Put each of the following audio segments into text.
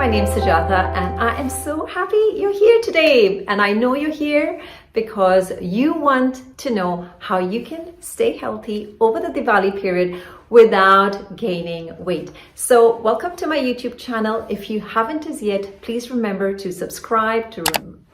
my name's Sujata and I am so happy you're here today. And I know you're here because you want to know how you can stay healthy over the Diwali period without gaining weight. So welcome to my YouTube channel. If you haven't as yet, please remember to subscribe, to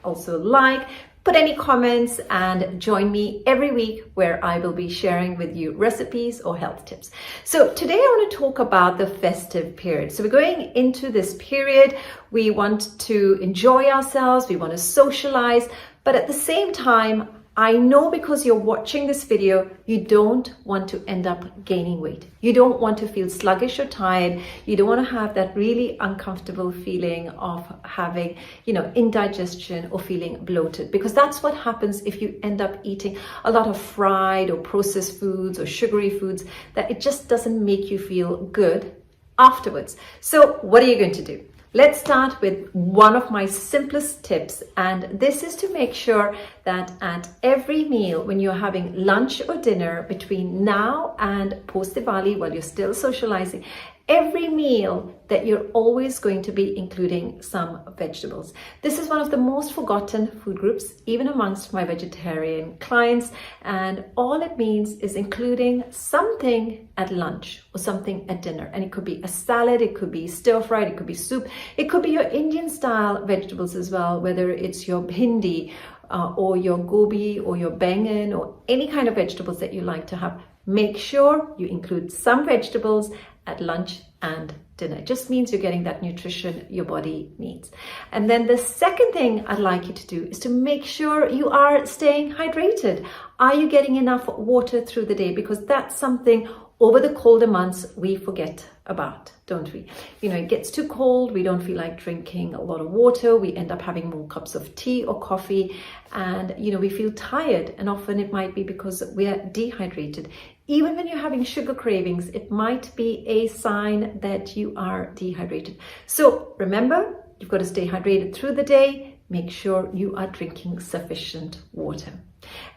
also like, put any comments, and join me every week where I will be sharing with you recipes or health tips. So today I want to talk about the festive period. So we're going into this period. We want to enjoy ourselves. We want to socialize. But at the same time, I know because you're watching this video, you don't want to end up gaining weight. You don't want to feel sluggish or tired. You don't want to have that really uncomfortable feeling of having, indigestion or feeling bloated, because that's what happens if you end up eating a lot of fried or processed foods or sugary foods, that it just doesn't make you feel good afterwards. So what are you going to do? Let's start with one of my simplest tips, and this is to make sure that at every meal, when you're having lunch or dinner between now and post Diwali, while you're still socializing, every meal that you're always going to be including some vegetables. This is one of the most forgotten food groups, even amongst my vegetarian clients. And all it means is including something at lunch or something at dinner. And it could be a salad, it could be stir-fried, it could be soup, it could be your Indian style vegetables as well, whether it's your bhindi or your gobi or your bangan or any kind of vegetables that you like to have. Make sure you include some vegetables at lunch and dinner. It just means you're getting that nutrition your body needs. And then the second thing I'd like you to do is to make sure you are staying hydrated. Are you getting enough water through the day? Because that's something over the colder months we forget about, don't we? It gets too cold, we don't feel like drinking a lot of water, we end up having more cups of tea or coffee, and we feel tired, and often it might be because we are dehydrated. Even when you're having sugar cravings, it might be a sign that you are dehydrated. So remember, you've got to stay hydrated through the day. Make sure you are drinking sufficient water.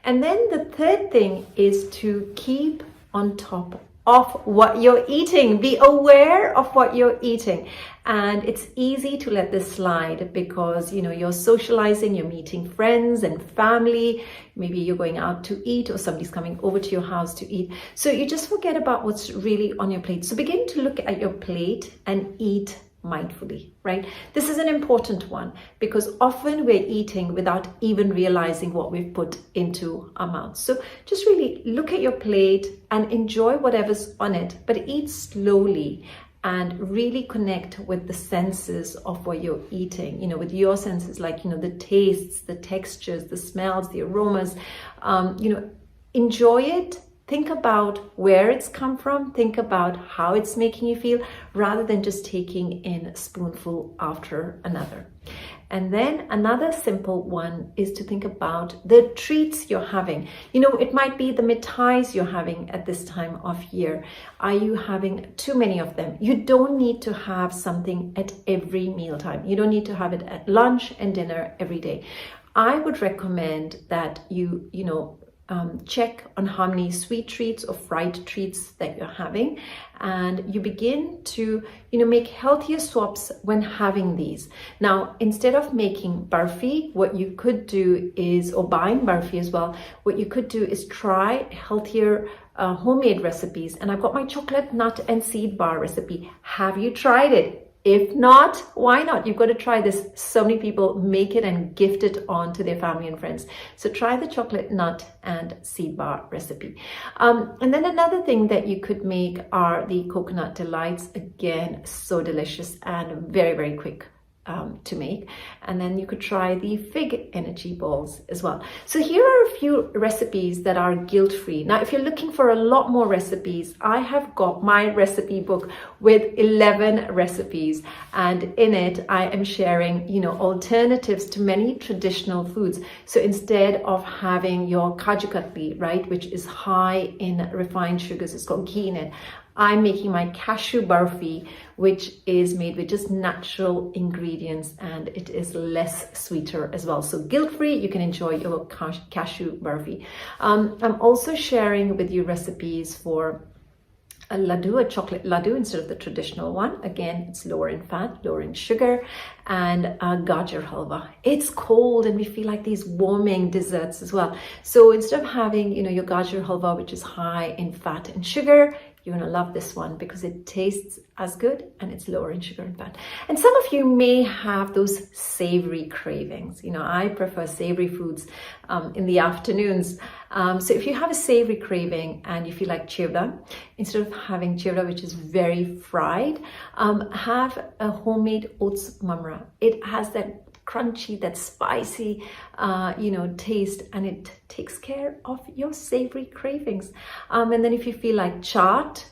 And then the third thing is to keep on top of what you're eating. Be aware of what you're eating. And it's easy to let this slide because, you're socializing, you're meeting friends and family. Maybe you're going out to eat or somebody's coming over to your house to eat. So you just forget about what's really on your plate. So begin to look at your plate and eat mindfully, right? This is an important one because often we're eating without even realizing what we've put into our mouths. So just really look at your plate and enjoy whatever's on it, but eat slowly and really connect with the senses of what you're eating, with your senses, like, the tastes, the textures, the smells, the aromas, enjoy it. Think about where it's come from. Think about how it's making you feel rather than just taking in a spoonful after another. And then another simple one is to think about the treats you're having. It might be the mithais you're having at this time of year. Are you having too many of them? You don't need to have something at every mealtime. You don't need to have it at lunch and dinner every day. I would recommend that you check on how many sweet treats or fried treats that you're having, and you begin to make healthier swaps when having these. Now, instead of making barfi, what you could do is, or buying barfi as well, what you could do is try healthier homemade recipes. And I've got my chocolate nut and seed bar recipe. Have you tried it? If not, why not? You've got to try this. So many people make it and gift it on to their family and friends. So try the chocolate nut and seed bar recipe. And then another thing that you could make are the coconut delights. Again, so delicious and very, very quick to make. And then you could try the fig energy balls as well. So here are a few recipes that are guilt-free. Now, if you're looking for a lot more recipes, I have got my recipe book with 11 recipes, and in it I am sharing alternatives to many traditional foods. So instead of having your kaju katli, right, which is high in refined sugars, it's got ghee in it, I'm making my cashew barfi, which is made with just natural ingredients, and it is less sweeter as well. So guilt-free, you can enjoy your cashew barfi. I'm also sharing with you recipes for a laddu, a chocolate laddu instead of the traditional one. Again, it's lower in fat, lower in sugar, and gajar halwa. It's cold and we feel like these warming desserts as well. So instead of having, your gajar halwa, which is high in fat and sugar, you're gonna love this one because it tastes as good and it's lower in sugar and fat. And some of you may have those savory cravings. I prefer savory foods in the afternoons. So if you have a savory craving and you feel like chivda, instead of having chivda, which is very fried, have a homemade oats mamra. It has that crunchy, that spicy, taste, and it takes care of your savory cravings. And then if you feel like chaat,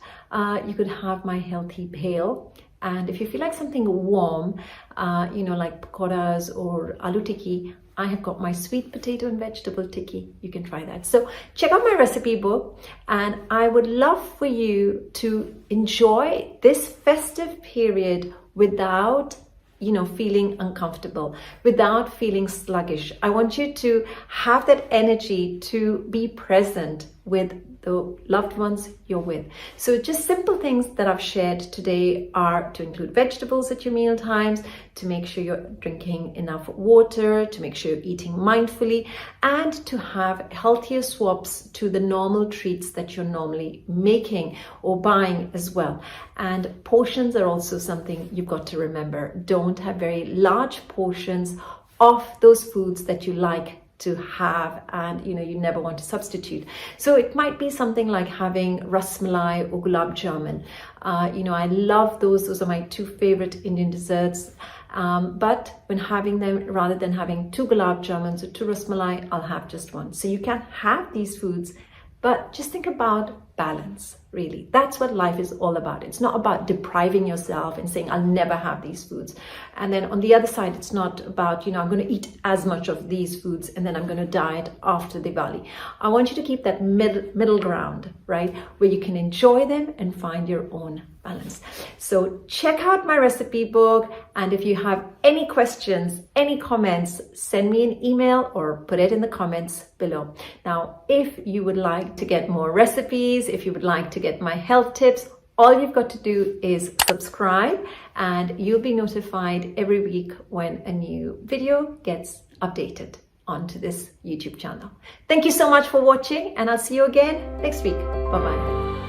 you could have my healthy bhel. And if you feel like something warm, like pakoras or aloo tikki, I have got my sweet potato and vegetable tikki. You can try that. So check out my recipe book, and I would love for you to enjoy this festive period without feeling uncomfortable, without feeling sluggish. I want you to have that energy to be present with the loved ones you're with. So just simple things that I've shared today are to include vegetables at your meal times, to make sure you're drinking enough water, to make sure you're eating mindfully, and to have healthier swaps to the normal treats that you're normally making or buying as well. And portions are also something you've got to remember. Don't have very large portions of those foods that you like to have, and you never want to substitute. So it might be something like having ras malai or gulab jamun. I love those are my two favorite Indian desserts, but when having them, rather than having two gulab jamuns or two ras malai, I'll have just one. So you can have these foods, but just think about balance. Really, that's what life is all about. It's not about depriving yourself and saying I'll never have these foods, and then on the other side it's not about I'm going to eat as much of these foods and then I'm going to diet after Diwali. I want you to keep that middle ground, right, where you can enjoy them and find your own balance. So check out my recipe book, and if you have any questions, any comments, send me an email or put it in the comments below. Now, if you would like to get more recipes, if you would like to get my health tips, all you've got to do is subscribe, and you'll be notified every week when a new video gets updated onto this YouTube channel. Thank you so much for watching, and I'll see you again next week. Bye-bye.